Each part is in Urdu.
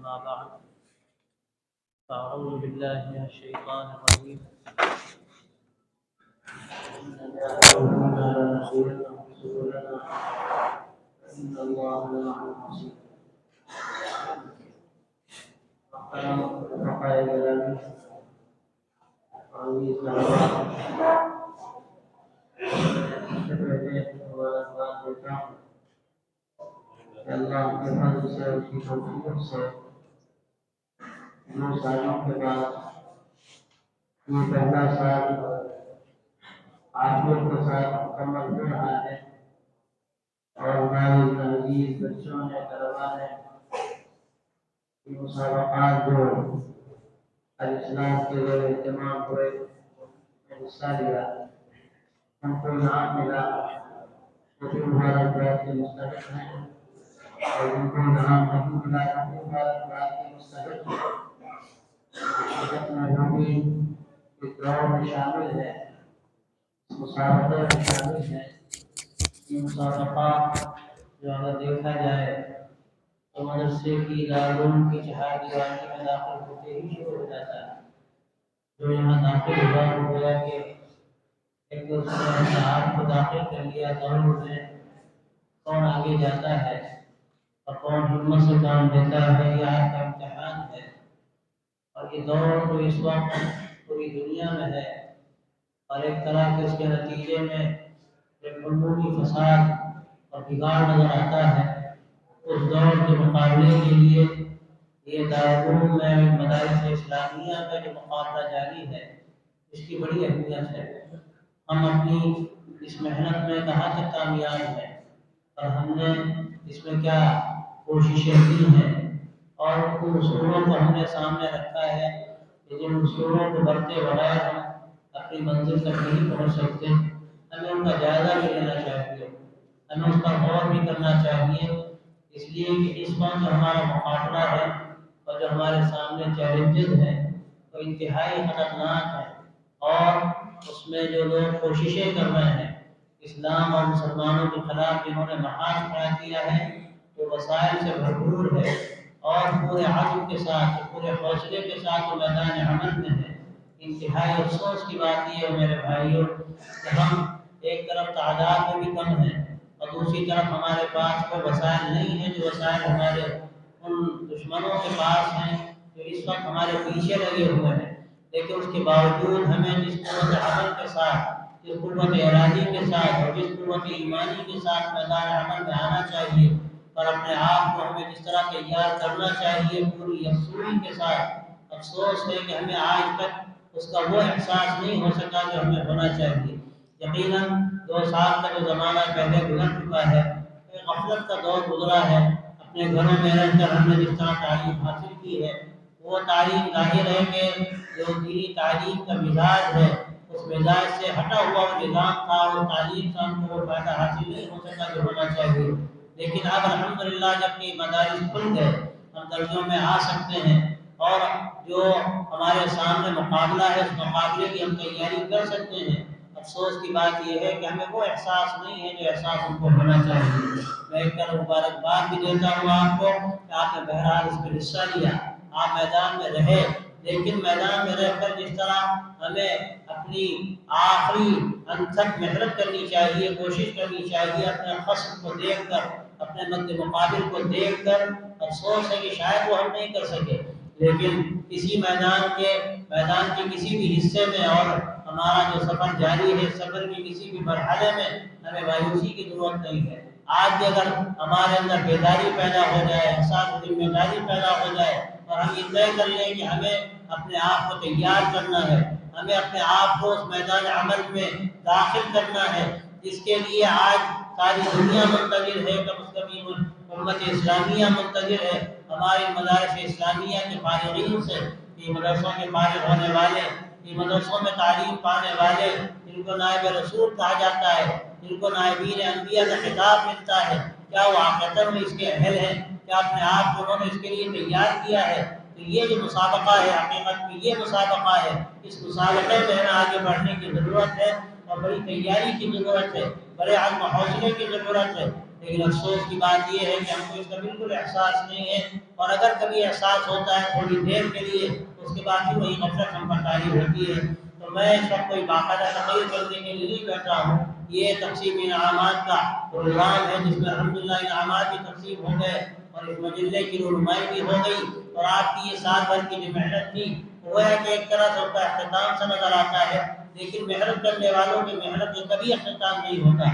أما بعد فأعوذ بالله من الشيطان الرجيم إن الله لمع المحسنين اللہ کے فضل سے اس کی توفیق سے 9 سالوں کے بعد یہ پہلا سال عافیت کے ساتھ مکمل ہو رہا ہے اور ہماری عزیز بچوں نے طلبا نے یہ مسابقات جو الاسلام کے لیے اہتمام ہوئے حصہ لیا ہم کو انعام ملا جو بھارت بھارت کے مستحق ہیں اور ان کو انعام نہیں ملا جو بھارت بھارت کے مستحق ہیں شرکت میں جو بھی اس دور میں شامل ہے اس مسابقے میں شامل ہے یہ مسابقات جو اگر دیکھا جائے تو مدرسے کی دارالعلوم کی چہار دیواری میں داخل ہوتے ہی شروع ہو جاتا ہے جو یہاں داخل ہوا وہ گویا کہ ایک دوسرے نے آپ کو داخل کر لیا دوڑ میں کون آگے جاتا ہے اور کون ہمت سے کام دیتا ہے یہ آپ کا امتحان ہے اور یہ دور جو اس وقت پوری دنیا میں ہے اور ایک طرح کے اس کے نتیجے میں ایک عمومی فساد اور بگاڑ نظر آتا ہے اس دور کے مقابلے کے لیے یہ دارالعلوم میں مدارس اسلامیہ کا جو مقابلہ جاری ہے اس کی بڑی اہمیت ہے ہم اپنی اس محنت میں کہاں تک کامیاب ہیں اور ہم نے اس میں کیا کوششیں کی ہیں اور ان اصولوں کو ہم نے سامنے رکھا ہے کہ جن اصولوں کو بڑھتے بغیر ہم اپنی منزل تک نہیں پہنچ سکتے ہمیں ان کا جائزہ بھی لینا چاہیے ہمیں اس پر غور بھی کرنا چاہیے اس لیے کہ اس وقت جو ہمارا مقابلہ ہے اور جو ہمارے سامنے چیلنجز ہیں وہ انتہائی خطرناک ہیں اور اس میں جو لوگ کوششیں کر رہے ہیں اسلام اور مسلمانوں کے خلاف جنہوں نے محاذ کھڑا کیا ہے تو وسائل سے بھرپور ہے اور پورے عزم کے ساتھ پورے حوصلے کے ساتھ وہ میدان عمل میں ہے انتہائی افسوس کی بات یہ ہے میرے بھائیوں کہ ہم ایک طرف تعداد میں بھی کم ہیں اور دوسری طرف ہمارے پاس کوئی وسائل نہیں ہیں جو وسائل ہمارے ان دشمنوں کے پاس ہیں جو اس وقت ہمارے پیچھے لگے ہوئے ہیں لیکن اس کے باوجود ہمیں جس قوت عمل کے ساتھ جس قوت ارادی کے ساتھ اور جس قوت ایمانی کے ساتھ میدان عمل میں آنا چاہیے اور اپنے آپ کو ہمیں جس طرح تیار کرنا چاہیے پوری یکسوئی کے ساتھ افسوس ہے کہ ہمیں آج تک اس کا وہ احساس نہیں ہو سکا جو ہمیں ہونا چاہیے یقیناً 2 سال کا جو زمانہ پہلے گزر چکا ہے ایک غفلت کا دور گزرا ہے اپنے گھروں میں رہ کر ہم نے جس طرح تعلیم حاصل کی ہے وہ تعلیم ظاہر ہے کہ جو دینی تعلیم کا مزاج ہے اس مزاج سے ہٹا ہوا وہ نظام تھا وہ تعلیم سے ہم کو وہ فائدہ حاصل نہیں ہو سکا جو ہونا چاہیے لیکن اب الحمدللہ جب کہ مدارس کھل گئے ہم درجوں میں آ سکتے ہیں اور جو ہمارے سامنے مقابلہ ہے اس مقابلے کی ہم تیاری کر سکتے ہیں افسوس کی بات یہ ہے کہ ہمیں وہ احساس نہیں ہے جو احساس ہم کو ہونا چاہیے میں ایک طرح مبارکباد بھی دیتا ہوں آپ کو کہ آپ نے بہرحال اس میں حصہ لیا آپ میدان میں رہے لیکن میدان میں رہ کر جس طرح ہمیں اپنی آخری انتھک محنت کرنی چاہیے کوشش کرنی چاہیے اپنے خصم کو دیکھ کر اپنے مد مقابل کو دیکھ کر افسوس ہے کہ شاید وہ ہم نہیں کر سکے لیکن کسی میدان کے کسی بھی حصے میں اور ہمارا جو سفر جاری ہے سفر کے کسی بھی مرحلے میں ہمیں مایوسی کی ضرورت نہیں ہے آج بھی اگر ہمارے اندر بیداری پیدا ہو جائے احساس ذمہ داری پیدا ہو جائے اور ہم یہ طے کر لیں کہ ہمیں اپنے آپ کو تیار کرنا ہے ہمیں اپنے آپ کو اس میدان عمل میں داخل کرنا ہے جس کے لیے آج ساری دنیا منتظر ہے کم از کم امت اسلامیہ منتظر ہے ہماری مدارس اسلامیہ کے فارغین سے یہ مدرسوں کے فارغ ہونے والے یہ مدرسوں میں تعلیم پانے والے جن کو نائب رسول کہا جاتا ہے جن کو نائبین انبیاء کا خطاب ملتا ہے کیا وہ حقیقت میں اس کے اہل ہیں کیا اپنے آپ کو انہوں نے اس کے لیے تیار کیا ہے تو یہ جو مسابقہ ہے حقیقت میں یہ مسابقہ ہے اس مسابقے میں ہمیں آگے بڑھنے کی ضرورت ہے اور بڑی تیاری کی ضرورت ہے بڑے عزم و حوصلے کی ضرورت ہے لیکن افسوس کی بات یہ ہے کہ ہم کو اس کا بالکل احساس نہیں ہے، اور اگر کبھی احساس ہوتا ہے تھوڑی دیر کے لیے، اس کے بعد بھی وہی غفلت ہم پر طاری ہوتی ہے۔ تو میں اس وقت کوئی باقاعدہ تقریر کرنے کے لیے نہیں بیٹھا ہوں، یہ تقسیم انعامات کا پروگرام ہے جس میں الحمدللہ انعامات بھی تقسیم ہو گئے اور اس مجلے کی رونمائی بھی ہو گئی، اور آپ کی یہ سال بھر کی جو محنت تھی وہ ہے کہ ایک طرح سے اس کا اختتام سا نظر آتا ہے، لیکن محنت کرنے والوں کی محنت کا کبھی اختتام نہیں ہوتا۔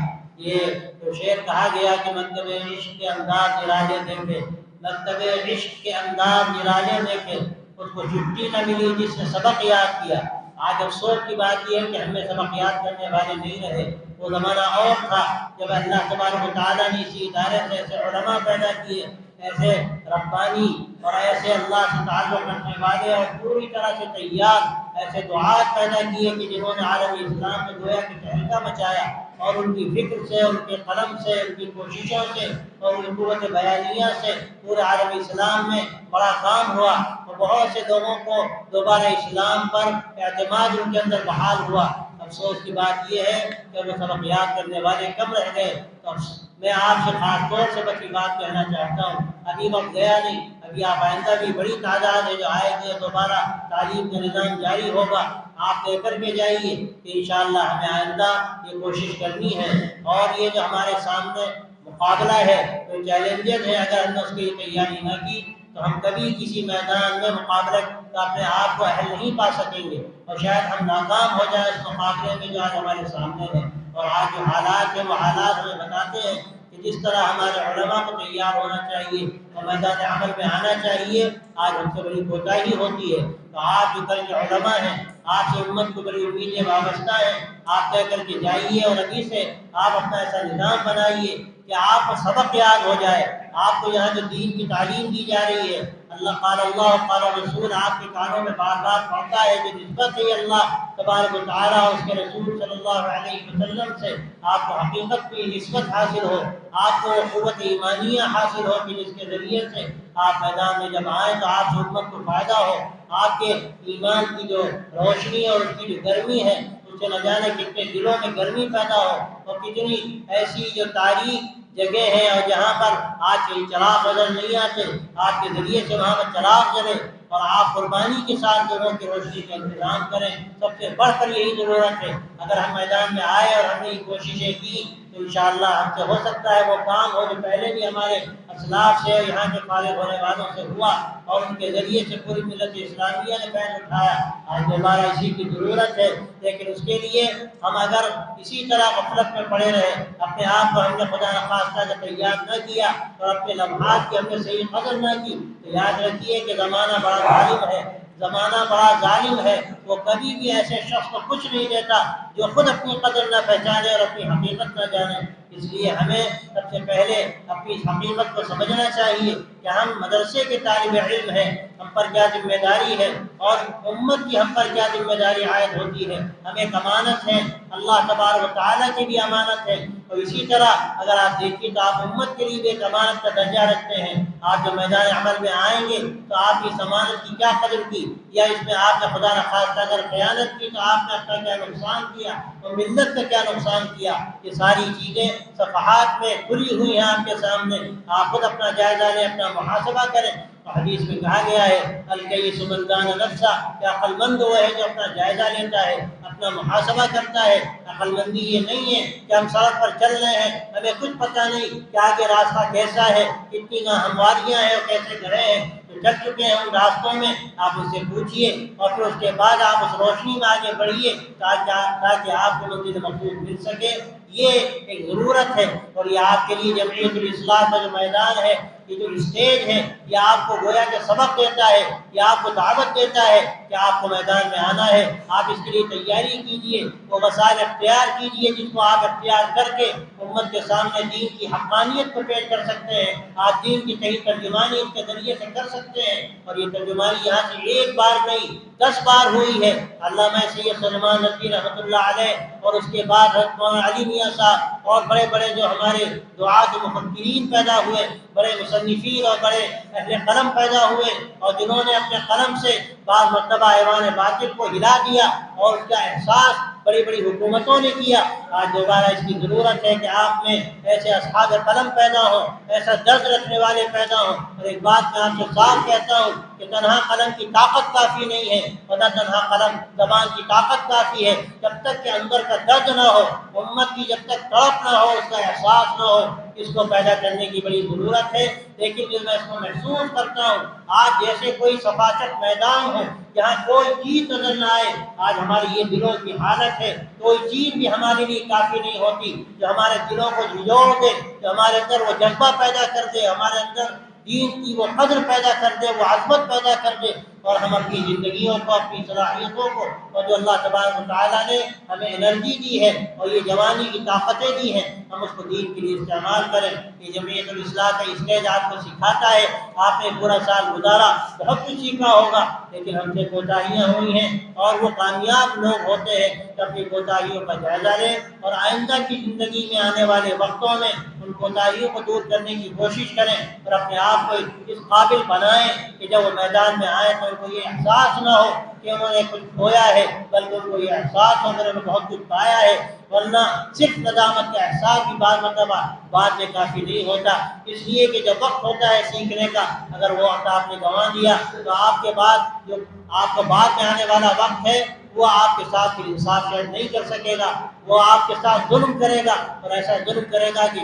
یہ جو شعر کہا گیا کہ مکتب عشق کے انداز نرالے دیکھے، مکتب عشق کے انداز نرالے دیکھے، اس کو چھٹی نہ ملی جس نے سبق یاد کیا۔ آج افسوس کی بات یہ ہے کہ ہمیں سبق یاد کرنے والے نہیں رہے۔ وہ زمانہ اور تھا جب اللہ تبارک و تعالیٰ نے اسی ادارے سے ایسے علماء پیدا کیے، ایسے ربانی اور ایسے اللہ سے تعلق رکھنے والے اور پوری طرح سے تیار ایسے دعات پیدا کیے کہ جنہوں نے عالم اسلام میں گویا کہ تہلکہ مچایا، اور ان کی فکر سے، ان کے قلم سے، ان کی کوششوں سے اور ان کی قوت بیانیہ سے پورے عالم اسلام میں بڑا کام ہوا، اور بہت سے لوگوں کو دوبارہ اسلام پر اعتماد ان کے اندر بحال ہوا۔ افسوس کی بات یہ ہے کہ وہ سبق یاد کرنے والے کم رہ گئے۔ تو میں آپ سے خاص طور سے بڑی بات کہنا چاہتا ہوں، ابھی وقت گیا نہیں، ابھی آپ آئندہ بھی بڑی تعداد ہے جو آئے گی، دوبارہ تعلیم کا نظام جاری ہوگا، آپ لے کر کے جائیے کہ انشاءاللہ ہمیں آئندہ یہ کوشش کرنی ہے۔ اور یہ جو ہمارے سامنے مقابلہ ہے، جو چیلنجز ہے، اگر ہم نے اس کی تیاری نہ کی تو ہم کبھی کسی میدان میں مقابلہ کا اپنے آپ کو اہل نہیں پا سکیں گے، اور شاید ہم ناکام ہو جائیں اس مقابلے میں جو آج ہمارے سامنے ہے۔ اور آج جو حالات ہیں وہ حالات ہمیں بتاتے ہیں کہ جس طرح ہمارے علماء کو تیار ہونا چاہیے اور میدان عمل میں آنا چاہیے، آج ہم سے بڑی کوتاہی ہوتی ہے۔ تو آپ جو کل کے علماء ہیں، آپ سے امت کو بڑی امیدیں وابستہ ہیں، آپ طے کر کے جائیے اور ابھی سے آپ اپنا ایسا نظام بنائیے کہ آپ کو سبق یاد ہو جائے۔ آپ کو یہاں جو دین کی تعلیم دی جا رہی ہے، اللہ قال رسول آپ کے کانوں میں بار بار پڑتا ہے کہ نسبت ہے اللہ تبارک و تعالیٰ اور اس کے رسول صلی اللہ علیہ وسلم سے آپ کو حقیقت کی نسبت حاصل ہو، آپ کو قوت ایمانیہ حاصل ہو کہ جس کے ذریعے سے آپ میدان میں جب آئیں تو آپ سے امت کو فائدہ ہو، آپ کے ایمان کی جو روشنی اور اس کی جو گرمی ہے اس سے نہ جانے کتنے دلوں میں گرمی پیدا ہو، اور کتنی ایسی جو تاریخ جگہ ہے اور جہاں پر آج کے چراغ نظر نہیں آتے، آپ کے ذریعے سے وہاں پر چراغ جلے اور آپ قربانی کے ساتھ لوگوں کی روشنی کا انتظام کریں۔ سب سے بڑھ کر یہی ضرورت ہے، اگر ہم میدان میں آئے اور ہم نے یہ کوششیں کی تو انشاءاللہ ہم سے ہو سکتا ہے وہ کام ہو جو پہلے بھی ہمارے اسلاف سے اور یہاں کے فارغ ہونے والوں سے ہوا، اور ان کے ذریعے سے پوری ملت اسلامیہ نے فیض اٹھایا۔ آج ہمارا اسی کی ضرورت ہے، لیکن اس کے لیے ہم اگر اسی طرح غفلت میں پڑے رہے، اپنے آپ کو ہم نے خدا نخواستہ جب تیار نہ کیا اور اپنے لمحات کی ہم نے صحیح قدر نہ کی، تو یاد رکھیے کہ زمانہ بڑا ظالم ہے، زمانہ بڑا ظالم ہے، وہ کبھی بھی ایسے شخص کو کچھ نہیں دیتا جو خود اپنی قدر نہ پہچانے اور اپنی حقیقت نہ جانے۔ اس لیے ہمیں سب سے پہلے اپنی حقیقت کو سمجھنا چاہیے کہ ہم مدرسے کے طالب علم ہیں، ہم پر کیا ذمہ داری ہے اور امت کی ہم پر کیا ذمہ داری عائد ہوتی ہے۔ ہم ایک امانت ہے، اللہ تبارک و تعالیٰ کی بھی امانت ہے، اور اسی طرح اگر آپ دیکھیں تو آپ امت کے لیے بھی ایک امانت کا درجہ رکھتے ہیں۔ آپ جو میدان عمل میں آئیں گے تو آپ اس امانت کی کیا قدر کی، یا اس میں آپ نے خدا نخواستہ اگر خیانت کی تو آپ نے اپنا کیا نقصان کیا اور ملت کا کیا نقصان کیا۔ یہ ساری چیزیں صفحات میں کھلی ہوئی ہیں آپ کے سامنے، آپ خود اپنا جائزہ لیں، اپنا محاسبہ کریں۔ حدیث میں کہا گیا ہے الکیس من دان نفسہ، کہ عقل مند وہ ہے جو اپنا جائزہ لیتا ہے، اپنا محاسبہ کرتا ہے۔ عقل مندی یہ نہیں ہے کہ ہم سڑک پر چل رہے ہیں، ہمیں کچھ پتہ نہیں کہ آگے راستہ کیسا ہے، کتنی ہمواریاں ہیں اور کیسے گڑھے ہیں، جو چل چکے ہیں ان راستوں میں آپ اس سے پوچھیے، اور پھر اس کے بعد آپ اس روشنی میں آگے بڑھیے تاکہ آپ کو منزل مقصود مل سکے۔ یہ ایک ضرورت ہے، اور یہ آپ کے لیے جمعیت الاصلاح کا جو میدان ہے، یہ جو اسٹیج ہے، یہ آپ کو گویا کہ سبق دیتا ہے، یہ آپ کو دعوت دیتا ہے کہ آپ کو میدان میں آنا ہے۔ آپ اس کے لیے تیاری کیجئے، وہ وسائل اختیار کیجئے جس کو آپ اختیار کر کے امت کے سامنے دین کی حقانیت کو پیش کر سکتے ہیں۔ آپ دین کی صحیح ترجمانی اس کے ذریعے سے کر سکتے ہیں، اور یہ ترجمانی یہاں سے ایک بار نہیں 10 بار ہوئی ہے۔ علامہ سید سلیمان ندوی رحمۃ اللہ علیہ اور اس کے بعد حضرت مولانا علی میاں صاحب اور بڑے بڑے جو ہمارے دعات و مفکرین پیدا ہوئے، بڑے مصنفین اور بڑے اہل قلم پیدا ہوئے، اور جنہوں نے اپنے قلم سے بعض مرتبہ ایوان باطل کو ہلا دیا اور اس کا احساس بڑی بڑی حکومتوں نے کیا، آج دوبارہ اس کی ضرورت ہے کہ آپ میں ایسے اصحاب قلم پیدا ہوں، ایسا درد رکھنے والے پیدا ہوں۔ اور ایک بات میں آپ سے صاف کہتا ہوں کہ تنہا قلم کی طاقت کافی نہیں ہے، ورنہ تنہا قلم زبان کی طاقت کافی ہے۔ جب تک کہ اندر کا درد نہ ہو، امت کی جب تک تڑپ نہ ہو، اس کا احساس نہ ہو، اس کو پیدا کرنے کی بڑی ضرورت ہے۔ لیکن جو میں اس کو محسوس کرتا ہوں، آج جیسے کوئی سفاشت میدان ہو جہاں کوئی چیز نظر نہ آئے، آج ہماری یہ دلوں کی حالت ہے۔ کوئی چیز بھی ہمارے لیے کافی نہیں ہوتی جو ہمارے دلوں کو جھنجھوڑ دے، جو ہمارے اندر وہ جذبہ پیدا کر دے، ہمارے اندر دین کی وہ قدر پیدا کر دے، وہ عظمت پیدا کر دے، اور ہم اپنی زندگیوں کو، اپنی صلاحیتوں کو، اور جو اللہ تبارک و تعالیٰ نے ہمیں انرجی دی ہے اور یہ جوانی کی طاقتیں دی ہیں، ہم اس کو دین کے لیے استعمال کریں۔ یہ جمعیت الاصلاح کا اسٹیج آپ کو سکھاتا ہے۔ آپ نے پورا سال گزارا، بہت کچھ سیکھا ہوگا، لیکن ہم سے کوتاہیاں ہوئی ہیں، اور وہ کامیاب لوگ ہوتے ہیں کہ اپنی کوتاہیوں کا جائزہ لیں اور آئندہ کی زندگی میں آنے والے وقتوں میں ان کوتاہیوں کو دور کرنے کی کوشش کریں، اور اپنے آپ کو اس قابل بنائیں کہ جب وہ میدان میں آئے تو ان کو یہ احساس نہ ہو کہ انہوں نے کچھ کھویا ہے، بلکہ ان کو یہ احساس ہو کہ انہوں نے بہت کچھ پایا ہے۔ ورنہ صرف ندامت کا احساس بھی بعض مرتبہ بعد میں کافی نہیں ہوتا، اس لیے کہ جب وقت ہوتا ہے سیکھنے کا، اگر وہ وقت آپ نے گنوا دیا تو آپ کے بعد جو آپ کو بعد میں آنے والا وقت ہے وہ آپ کے ساتھ پھر انصاف شاید نہیں کر سکے گا، وہ آپ کے ساتھ ظلم کرے گا، اور ایسا ظلم کرے گا کہ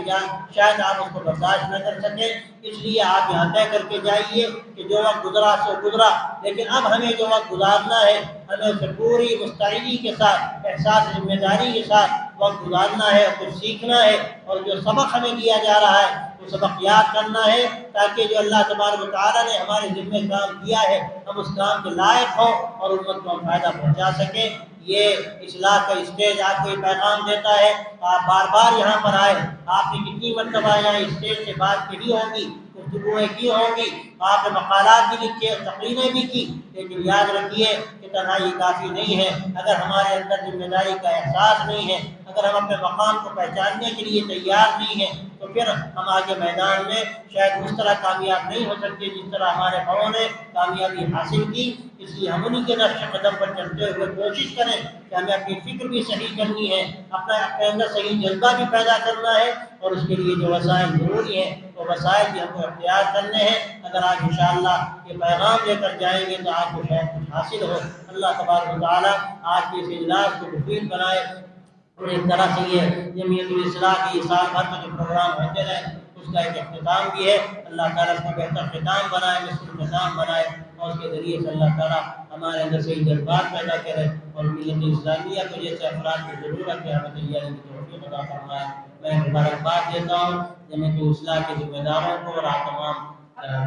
شاید آپ اس کو برداشت نہ کر سکیں۔ اس لیے آپ یہاں طے کر کے جائیے کہ جو وقت گزرا سو گزرا، لیکن اب ہمیں جو وقت گزارنا ہے ہمیں اسے پوری مستعدی کے ساتھ، احساس ذمہ داری کے ساتھ وقت گزارنا ہے، اور کچھ سیکھنا ہے، اور جو سبق ہمیں دیا جا رہا ہے وہ سبق یاد کرنا ہے، تاکہ جو اللہ تبارک و تعالیٰ نے ہمارے ذمہ کام کیا ہے ہم اس کام کے لائق ہوں اور امت کو ہم فائدہ پہنچا سکیں۔ یہ اصلاح کا اسٹیج آپ کو یہ پیغام دیتا ہے۔ آپ بار بار یہاں پر آئے، آپ نے کتنی مرتبہ یہاں اسٹیج سے بات کی ہوگی، گفتگویں کی ہوں گی، آپ نے مقالات بھی لکھے، تقریریں بھی کی، لیکن یاد رکھیے کہ تنہائی کافی نہیں ہے۔ اگر ہمارے اندر ذمہ داری کا احساس نہیں ہے، اگر ہم اپنے مقام کو پہچاننے کے لیے تیار نہیں ہیں، تو پھر ہم آگے میدان میں شاید اس طرح کامیاب نہیں ہو سکتے جس طرح ہمارے بڑوں نے کامیابی حاصل کی۔ اس لیے ہم انہیں کے نقش قدم پر چلتے ہوئے کوشش کریں کہ ہمیں اپنی فکر بھی صحیح کرنی ہے، اپنے اندر صحیح جذبہ بھی پیدا کرنا ہے، اور اس کے لیے جو وسائل ضروری ہیں وہ وسائل بھی ہم کو اختیار کرنے ہیں۔ اگر آج انشاءاللہ یہ پیغام لے کر جائیں گے تو آپ کو شاید کچھ حاصل ہو۔ اللہ تبارک و تعالیٰ آج کے اس اجلاس کو مفید بنائے، اور ایک طرح سے یہ جمعیت الاصلاح کی سال بھر میں جو پروگرام ہوتے رہے اس کا ایک اختتام بھی ہے۔ اللہ تعالیٰ اس کو بہتر ختام بنائے، مسلم ختام بنائے، اور اس کے ذریعے سے اللہ تعالیٰ ہمارے اندر سے جذبات پیدا کرے، اور ملت اسلامیہ کو جیسے افراد کی ضرورت ہے ہمیں تیاری کی توفیق عطا فرمائے۔ میں مبارکباد دیتا ہوں جمعیت الاصلاح کے ذمہ داروں کو اور آپ تمام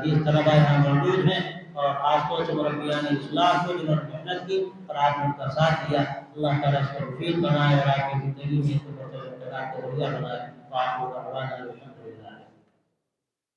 جس طلبا یہاں موجود ہیں، اور خاص طور سے مربیان اصلاح کو جنہوں نے محنت کی اور آپ نے ان کا ساتھ دیا۔ اللہ تعالیٰ اس کو مفید بنائے اور آپ کی زندگی میں اس کو بہتر ابتدا کا ذریعہ بنائے۔